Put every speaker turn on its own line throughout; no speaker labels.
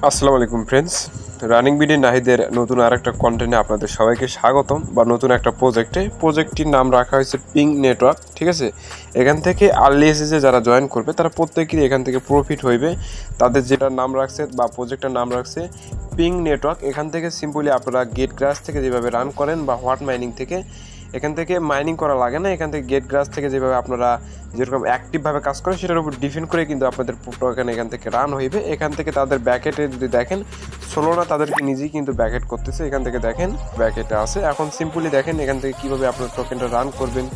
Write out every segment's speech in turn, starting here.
আসসালামু আলাইকুম friends, running BD নাহিদের নতুন আরেকটা কন্টেন্টে আপনাদের সবাইকে স্বাগতম বা নতুন একটা প্রজেক্টটির নাম রাখা হয়েছে পিং নেটওয়ার্ক। ঠিক আছে, এখান থেকে আর্লি এসেসে যারা জয়েন করবে তারা প্রত্যেকেরই এখান থেকে প্রফিট হইবে। তাদের যেটা নাম রাখছে বা প্রজেক্টের নাম রাখছে পিং নেটওয়ার্ক। এখান থেকে সিম্পলি আপনারা গেট গ্রাস থেকে যেভাবে রান করেন বা হোয়াট মাইনিং থেকে, এখান থেকে মাইনিং করা লাগে না, এখান থেকে গেট গ্রাস থেকে যেভাবে আপনারা যেরকম অ্যাক্টিভভাবে কাজ করেন সেটার উপর ডিপেন্ড করে কিন্তু আপনাদের টোকেন এখান থেকে রান হইবে। এখান থেকে তাদের ব্যাকেটে যদি দেখেন সোলোনা তাদেরকে নিজেই কিন্তু ব্যাকেট করতেছে। এখান থেকে দেখেন ব্যাকেটে আছে। এখন সিম্পলি দেখেন এখান থেকে কীভাবে আপনার টোকেনটা রান করবেন,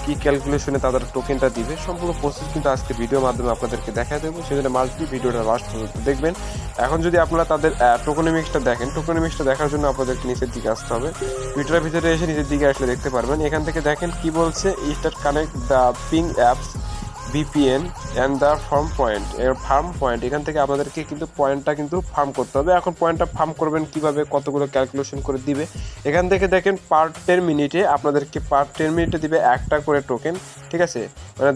কি ক্যালকুলেশনে তাদের টোকেনটা দিবে, সম্পূর্ণ প্রসেস কিন্তু আজকে ভিডিওর মাধ্যমে আপনাদেরকে দেখা দেবো। সেজন্য মাস্টবি ভিডিওটা লাস্ট পর্যন্ত দেখবেন। এখন যদি আপনারা তাদের টোকেনমিক্সটা দেখেন, টোকেনমিক্সটা দেখার জন্য আপনাদেরকে নিচের দিকে আসতে হবে। ভিডিওর ভিতরে এসে নিচের দিকে আসলে দেখতে পারবেন। এখান থেকে দেখেন কি বলছে, start connect the ping apps VPN and the farm point. Farm point এখান থেকে আপনাদেরকে কিন্তু পয়েন্টটা কিন্তু ফার্ম করতে হবে। এখন পয়েন্টটা ফার্ম করবেন কিভাবে, কতগুলো ক্যালকুলেশন করে দিবে। এখান থেকে দেখেন পার 10 মিনিটে আপনাদেরকে দিবে একটা করে টোকেন। ঠিক আছে, মানে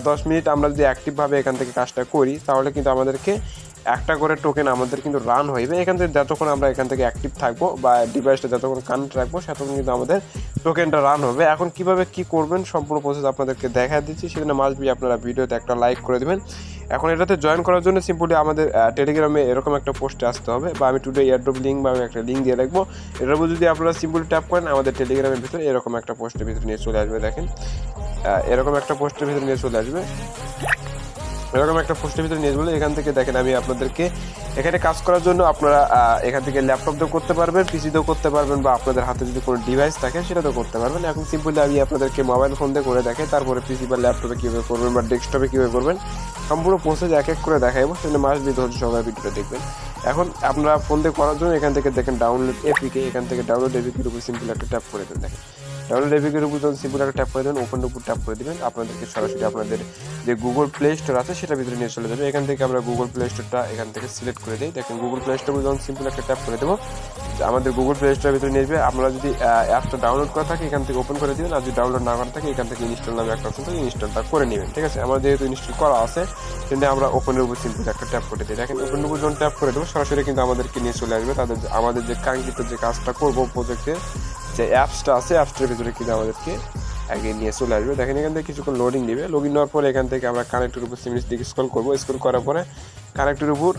10 মিনিট আমরা যদি অ্যাক্টিভভাবে এখান থেকে কাজটা করি তাহলে কিন্তু আমাদেরকে একটা করে টোকেন আমাদের কিন্তু রান হইবে। এখান থেকে যতক্ষণ আমরা এখান থেকে অ্যাক্টিভ থাকবো বা ডিভাইসটা যতক্ষণ কানেক্ট রাখবো ততক্ষণ কিন্তু আমাদের টোকেনটা রান হবে। এখন কিভাবে কি করবেন সম্পূর্ণ প্রসেস আপনাদেরকে দেখা দিচ্ছি, সেজন্য মাস্ট বি আপনারা ভিডিওতে একটা লাইক করে দেবেন। এখন এটাতে জয়েন করার জন্য সিম্পলি আমাদের টেলিগ্রামে এরকম একটা পোস্টে আসতে হবে, বা আমি টুডে এয়ারড্রপ লিঙ্ক বা আমি একটা লিঙ্ক দিয়ে রাখবো। এটার উপর যদি আপনারা সিম্পলি ট্যাপ করেন আমাদের টেলিগ্রামের ভিতরে এরকম একটা পোস্টের ভিতরে নিয়ে চলে আসবে। দেখেন এরকম একটা পোস্টের ভিতরে নিয়ে চলে আসবে। এরকম একটা পোস্টের ভিতরে নিয়ে বলে এখান থেকে দেখেন আমি আপনাদেরকে এখানে কাজ করার জন্য আপনারা এখান থেকে ল্যাপটপ দিয়েও করতে পারবেন, পিসি দিয়েও করতে পারবেন, বা আপনাদের হাতে যদি কোনো ডিভাইস থাকে সেটাতেও করতে পারবেন। এখন সিম্পলি আমি আপনাদেরকে মোবাইল ফোন দিয়ে করে দেখাই, তারপরে পিসি বা ল্যাপটপে কীভাবে করবেন বা ডেস্কটপে কীভাবে করবেন সম্পূর্ণ প্রসেস এক এক করে দেখাবো। সেজন্য মাস্ট বি ধৈর্য সহকারে ভিডিওটা দেখবেন। এখন আপনারা ফোন দিয়ে করার জন্য এখান থেকে দেখেন ডাউনলোড এপিকে, এখান থেকে ডাউনলোড এপিকের উপর সিম্পল একটা ট্যাপ করে দেন। দেখেন ডাউনলোড এপিকের উপর যখন সিম্পল একটা ট্যাপ করে দেবেন, ওপেনের উপর ট্যাপ করে দেবেন, আপনাদেরকে সরাসরি আপনাদের যে গুগল প্লে স্টোর আছে সেটার ভিতরে নিয়ে চলে যাবে। এখান থেকে আমরা গুগল প্লে স্টোরটা এখান থেকে সিলেক্ট করে দিই। দেখেন গুগল প্লে স্টোর যখন সিম্পল একটা ট্যাপ করে দেবো আমাদের গুগল প্লে স্টোরের ভিতরে নিয়ে যাবে। আমরা যদি অ্যাপটা ডাউনলোড করা থাকে এখান থেকে ওপেন করে দেবেন, আর যদি ডাউনলোড না করা থাকে এখান থেকে ইনস্টল নামে একটা অপশন থেকে ইনস্টলটা করে নেবেন। ঠিক আছে, আমরা যেহেতু ইনস্টল করা আছে কিন্তু আমরা ওপেনের উপর সিম্পল একটা ট্যাপ করে দিই। দেখেন ওপেনের উপর যখন ট্যাপ করে দেবো সরাসরি কিন্তু আমাদেরকে নিয়ে চলে আসবে আমাদের যে কাঙ্ক্ষিত যে কাজটা করবো প্রজেক্টের যে অ্যাপসটা আছে অ্যাপসটার ভিতরে কিন্তু আমাদেরকে আগে নিয়ে চলে আসবে। দেখেন এখান থেকে কিছুক্ষণ লোডিং নেবে। লোডিং নেওয়ার পরে এখান থেকে আমরা কানেক্টের উপর সিমিস দিকে স্ক্রল করবো। স্ক্রল করার পরে কানেক্টের উপর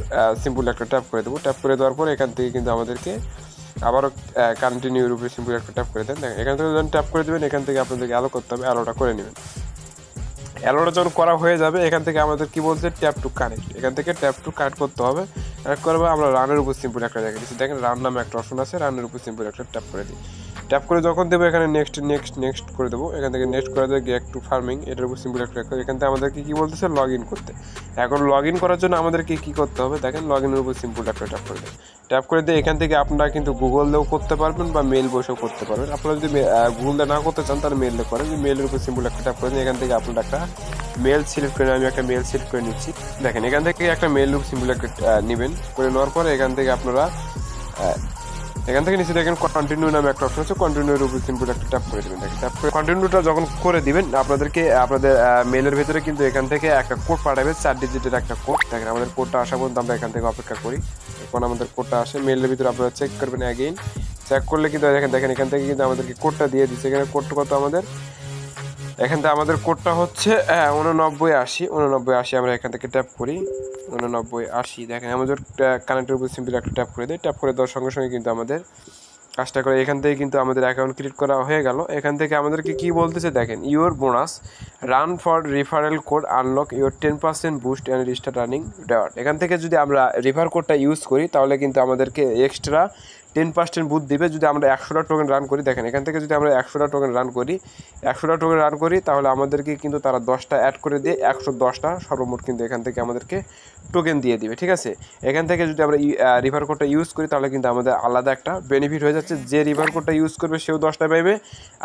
সিম্পল একটা ট্যাপ করে দেবো। ট্যাপ করে দেওয়ার পরে এখান থেকে কিন্তু আমাদেরকে আবারও কন্টিনিউর উপরে সিম্পল একটা ট্যাপ করে দেন। দেখেন এখান থেকে যখন ট্যাপ করে দেবেন এখান থেকে আপনাদেরকে অ্যালো করতে হবে, অ্যালোটা করে নেবেন। অ্যালোটা যখন করা হয়ে যাবে এখান থেকে আমাদের কি বলছে ট্যাপ টু কানেক্ট, এখান থেকে ট্যাপ টু কানেক্ট করতে হবে। কানেক্ট করবো আমরা রানের উপর সিম্পল একটা জায়গা দিচ্ছি। দেখেন রান নামে একটা অপশন আছে, রানের উপর সিম্পল একটা ট্যাপ করে দিই। ট্যাপ করে যখন দেবো এখানে নেক্সট করে দেবো। এখান থেকে নেক্সট করে দেবো গেট টু ফার্মিং, এটার উপর সিম্পল একটা এখান থেকে আমাদেরকে কী বলতেছে লগ ইন করতে। এখন লগ ইন করার জন্য আমাদেরকে কী করতে হবে, দেখেন লগ ইনের উপর সিম্পল একটা ট্যাপ করে দেবেন। ট্যাপ করে দিয়ে এখান থেকে আপনারা কিন্তু গুগল দিয়েও করতে পারবেন বা মেল বসেও করতে পারবেন। আপনারা যদি গুগল দিয়ে না করতে চান তাহলে মেল দিয়ে করেন। মেলের উপর সিম্পল একটা ট্যাপ করে দিন। এখান থেকে আপনারা একটা মেল সিলেক্ট করে, আমি একটা মেল সিলেক্ট করে নিচ্ছি। দেখেন এখান থেকে একটা মেল সিম্পল একটা নেবেন। করে নেওয়ার পরে এখান থেকে আপনারা এখান থেকে নিচে দেখেন কন্টিনিউ নামে একটা অপশন আছে, কন্টিনিউর উপর সিম্পল একটা ট্যাপ করে দেবেন। দেখেন ট্যাপ করে কন্টিনিউটা যখন করে দিবেন আপনাদেরকে আপনাদের মেলের ভিতরে কিন্তু এখান থেকে একটা কোড পাঠাবে, 4 ডিজিটের একটা কোড। দেখেন আমাদের কোডটা আসা পর্যন্ত আমরা এখান থেকে অপেক্ষা করি। এখন আমাদের কোডটা আসে মেলের ভিতরে, আপনারা চেক করবেন অ্যাগেইন। চেক করলে কিন্তু দেখেন এখান থেকে কিন্তু আমাদেরকে কোডটা দিয়ে দিচ্ছে। এখানে কোডটা কত আমাদের, এখান থেকে আমাদের কোডটা হচ্ছে 8980 আমরা এখান থেকে ট্যাপ করি 8980। দেখেন আমাদের কানেক্টের উপর সিম্পল একটা ট্যাপ করে দিই। ট্যাপ করে দেওয়ার সঙ্গে সঙ্গে কিন্তু আমাদের কাজটা করে এখান থেকে কিন্তু আমাদের অ্যাকাউন্ট ক্রিয়েট করা হয়ে গেল। এখান থেকে আমাদেরকে কি বলতেছে দেখেন, your bonus run for referral code unlock your 10% boost and restart running dot. এখান থেকে যদি আমরা রিফার কোডটা ইউজ করি তাহলে কিন্তু আমাদেরকে এক্সট্রা 10% বুথ দিবে যদি আমরা 100টা টোকেন রান করি। দেখেন এখান থেকে যদি আমরা 100টা টোকেন রান করি তাহলে আমাদেরকে কিন্তু তারা 10টা অ্যাড করে দিয়ে 110টা সর্বমোট কিন্তু এখান থেকে আমাদেরকে টোকেন দিয়ে দিবে। ঠিক আছে, এখান থেকে যদি আমরা রিফার কোডটা ইউজ করি তাহলে কিন্তু আমাদের আলাদা একটা বেনিফিট হয়ে যাচ্ছে। যে রিফার কোডটা ইউজ করবে সেও 10টা পাইবে,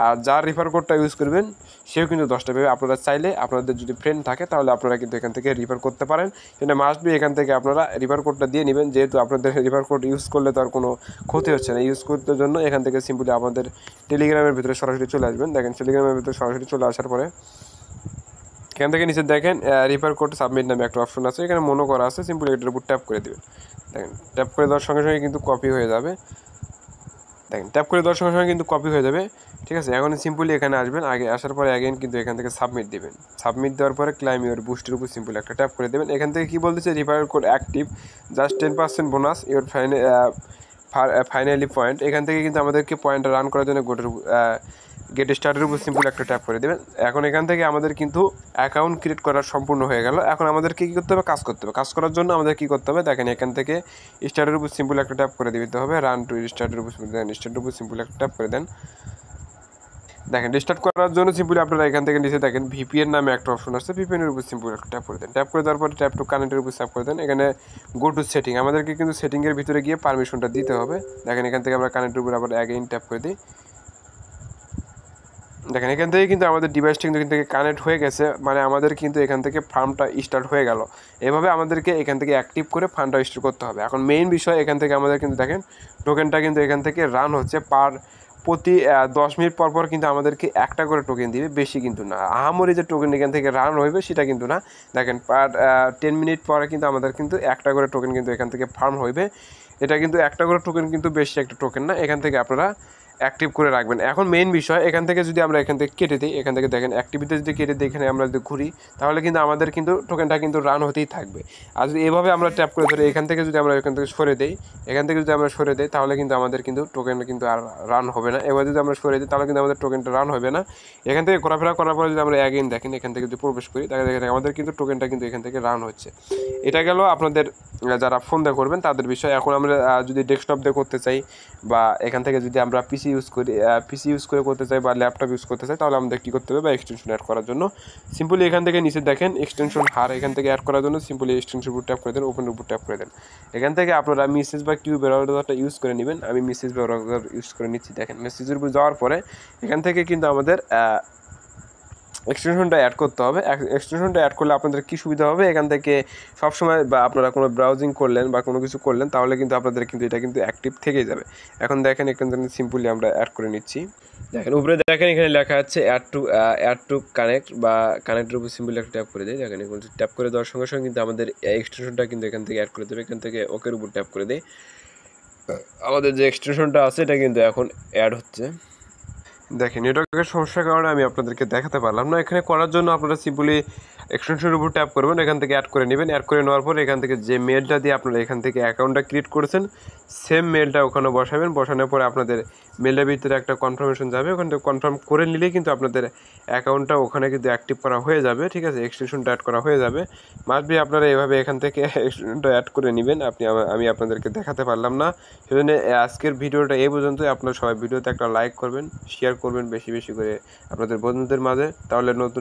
আর যার রিফার কোডটা ইউজ করবেন সেও কিন্তু 10টা পাইবে। আপনারা চাইলে আপনাদের যদি ফ্রেন্ড থাকে তাহলে আপনারা কিন্তু এখান থেকে রিফার করতে পারেন। সেটা মাস্ট বি এখান থেকে আপনারা রিফার কোডটা দিয়ে নেবেন, যেহেতু আপনাদের রিফার কোড ইউজ করলে তো আর কোনো ক্ষতি হচ্ছে না। ইউজ করতে জন্য এখান থেকে সিম্পলি আমাদের টেলিগ্রামের ভিতরে সরাসরি চলে আসবেন। দেখেন টেলিগ্রামের ভিতরে সরাসরি চলে আসার পরে এখান থেকে নিচে দেখেন রিফার কোড সাবমিট নামে একটা অপশন আছে, এখানে মনে করা আছে, সিম্পলি এটার উপর ট্যাপ করে দেবেন। দেখেন ট্যাপ করে দেওয়ার সঙ্গে সঙ্গে কিন্তু কপি হয়ে যাবে। দেখেন ট্যাপ করে দেওয়ার সঙ্গে সঙ্গে কিন্তু কপি হয়ে যাবে, ঠিক আছে। এখন সিম্পলি এখানে আসবেন, আগে আসার পরে অ্যাগেন কিন্তু এখান থেকে সাবমিট দেবেন। সাবমিট দেওয়ার পরে ক্লাইম ইউর বুস্টের উপর সিম্পলি একটা ট্যাপ করে দেবেন। এখান থেকে কী বলতেছে, refer code active, just 10% bonus your finally point. এখান থেকে কিন্তু আমাদেরকে পয়েন্টটা রান করার জন্য গেট স্টার্টের উপর সিম্পল একটা ট্যাপ করে দেবেন। এখন এখান থেকে আমাদের কিন্তু অ্যাকাউন্ট ক্রিয়েট করা সম্পূর্ণ হয়ে গেল। এখন আমাদেরকে কী করতে হবে, কাজ করতে হবে। কাজ করার জন্য আমাদের কী করতে হবে, দেখেন এখান থেকে স্টার্টের উপর সিম্পল একটা ট্যাপ করে দিতে হবে। রান টু স্টার্টের উপর স্টার্টের উপর সিম্পল একটা ট্যাপ করে দেন। দেখেন রিস্টার্ট করার জন্য সিম্পলি আপনারা এখান থেকে নিচে দেখেন ভিপিএন নামে একটা অপশন আছে, ভিপিএনের উপর সিম্পল একটা ট্যাপ করে দেন। ট্যাপ করে দেওয়ার পরে ট্যাপ টু কানেক্টের উপর ট্যাপ করে দেন। এখানে গো টু সেটিং, আমাদেরকে কিন্তু সেটিংয়ের ভিতরে গিয়ে পারমিশনটা দিতে হবে। দেখেন এখান থেকে আমরা কানেক্টের উপর আবার অ্যাগেইন ট্যাপ করে দিই। দেখেন এখান থেকে কিন্তু আমাদের ডিভাইসটা কিন্তু এখান থেকে কানেক্ট হয়ে গেছে, মানে আমাদের কিন্তু এখান থেকে ফার্মটা স্টার্ট হয়ে গেল। এভাবে আমাদেরকে এখান থেকে অ্যাক্টিভ করে ফার্মটা স্টার্ট করতে হবে। এখন মেইন বিষয় এখান থেকে আমাদের কিন্তু দেখেন টোকেনটা কিন্তু এখান থেকে রান হচ্ছে, প্রতি 10 মিনিট পর পর কিন্তু আমাদেরকে একটা করে টোকেন দিবে, বেশি কিন্তু না। আহামরি যে টোকেন এখান থেকে রান হইবে সেটা কিন্তু না। দেখেন 10 মিনিট পরে কিন্তু আমাদের কিন্তু একটা করে টোকেন কিন্তু এখান থেকে ফার্ম হইবে। এটা কিন্তু একটা করে টোকেন কিন্তু বেশি একটা টোকেন না, এখান থেকে আপনারা অ্যাক্টিভ করে রাখবেন। এখন মেইন বিষয় এখান থেকে যদি আমরা এখান থেকে কেটে দিই, এখান থেকে দেখেন অ্যাক্টিভিটি যদি কেটে দিই, এখানে আমরা যদি ঘুরি তাহলে কিন্তু আমাদের কিন্তু টোকেনটা কিন্তু রান হতেই থাকবে। আর যদি এভাবে আমরা ট্যাপ করে ধরে এখান থেকে যদি আমরা এখান থেকে সরে দিই, এখান থেকে যদি আমরা সরে দিই তাহলে কিন্তু আমাদের কিন্তু টোকেনটা কিন্তু আর রান হবে না। এবার যদি আমরা সরে দিই তাহলে কিন্তু আমাদের টোকেনটা রান হবে না। এখান থেকে ঘোরাফেরা করার পরে যদি আমরা অ্যাগেইন দেখেন এখান থেকে যদি প্রবেশ করি তাহলে দেখেন আমাদের কিন্তু টোকেনটা কিন্তু এখান থেকে রান হচ্ছে। এটা গেল আপনাদের যারা ফোন দিয়ে করবেন তাদের বিষয়। এখন আমরা যদি ডেস্কটপ দিয়ে করতে চাই বা এখান থেকে যদি আমরা পিসি ইউজ করে করতে চাই বা ল্যাপটপ ইউজ করতে চাই তাহলে আমাদের কী করতে হবে, বা এক্সটেনশন অ্যাড করার জন্য সিম্পলি এখান থেকে নিচে দেখেন এক্সটেনশন হার, এখান থেকে অ্যাড করার জন্য সিম্পলি এক্সটেনশন উপর ট্যাপ করে দেন, ওপেনের উপর ট্যাপ করে দেন। এখান থেকে আপনারা মেসেজ বা কিউ ব্রাউজারটা ইউজ করে নেবেন। আমি মেসেজ ব্রাউজার ইউজ করে নিচ্ছি। দেখেন মেসেজের উপর যাওয়ার পরে এখান থেকে কিন্তু আমাদের এক্সটেনশনটা অ্যাড করতে হবে। এক্সটেনশনটা অ্যাড করলে আপনাদের কী সুবিধা হবে, এখান থেকে সবসময় বা আপনারা কোনো ব্রাউজিং করলেন বা কোনো কিছু করলেন তাহলে কিন্তু আপনাদের কিন্তু এটা কিন্তু অ্যাক্টিভ থেকেই যাবে। এখন দেখেন এখান থেকে সিম্পলি আমরা অ্যাড করে নিচ্ছি। দেখেন উপরে দেখেন এখানে লেখা আছে অ্যাড টু কানেক্ট বা কানেক্টের উপর সিম্পলি একটা ট্যাপ করে দিই। দেখেন এখন ট্যাপ করে দেওয়ার সঙ্গে সঙ্গে কিন্তু আমাদের এক্সটেনশনটা কিন্তু এখান থেকে অ্যাড করে দেবে। এখান থেকে ওকের উপর ট্যাপ করে দিই, আমাদের যে এক্সটেনশনটা আছে এটা কিন্তু এখন অ্যাড হচ্ছে। দেখেন নেটওয়ার্কের সমস্যার কারণে আমি আপনাদেরকে দেখাতে পারলাম না। এখানে করার জন্য আপনারা সিম্পলি এক্সটেনশনের উপর ট্যাপ করবেন, এখান থেকে অ্যাড করে নেবেন। অ্যাড করে নেওয়ার পর এখান থেকে যে মেলটা দিয়ে আপনারা এখান থেকে অ্যাকাউন্টটা ক্রিয়েট করেছেন সেম মেলটা ওখানে বসাবেন। বসানোর পরে আপনাদের মেলের ভিতরে একটা কনফার্মেশন যাবে, ওখান থেকে কনফার্ম করে নিলেই কিন্তু আপনাদের অ্যাকাউন্টটা ওখানে কিন্তু অ্যাক্টিভ করা হয়ে যাবে, ঠিক আছে। এক্সটেনশনটা অ্যাড করা হয়ে যাবে। মাস্ট বি আপনারা এভাবে এখান থেকে এক্সটেনশনটা অ্যাড করে নেবেন। আমি আপনাদেরকে দেখাতে পারলাম না, সেজন্য আজকের ভিডিওটা এই পর্যন্তই। আপনারা সবাই ভিডিওতে একটা লাইক করবেন, শেয়ার করবেন বেশি বেশি করে আপনাদের বন্ধুদের মাঝে, তাহলে নতুন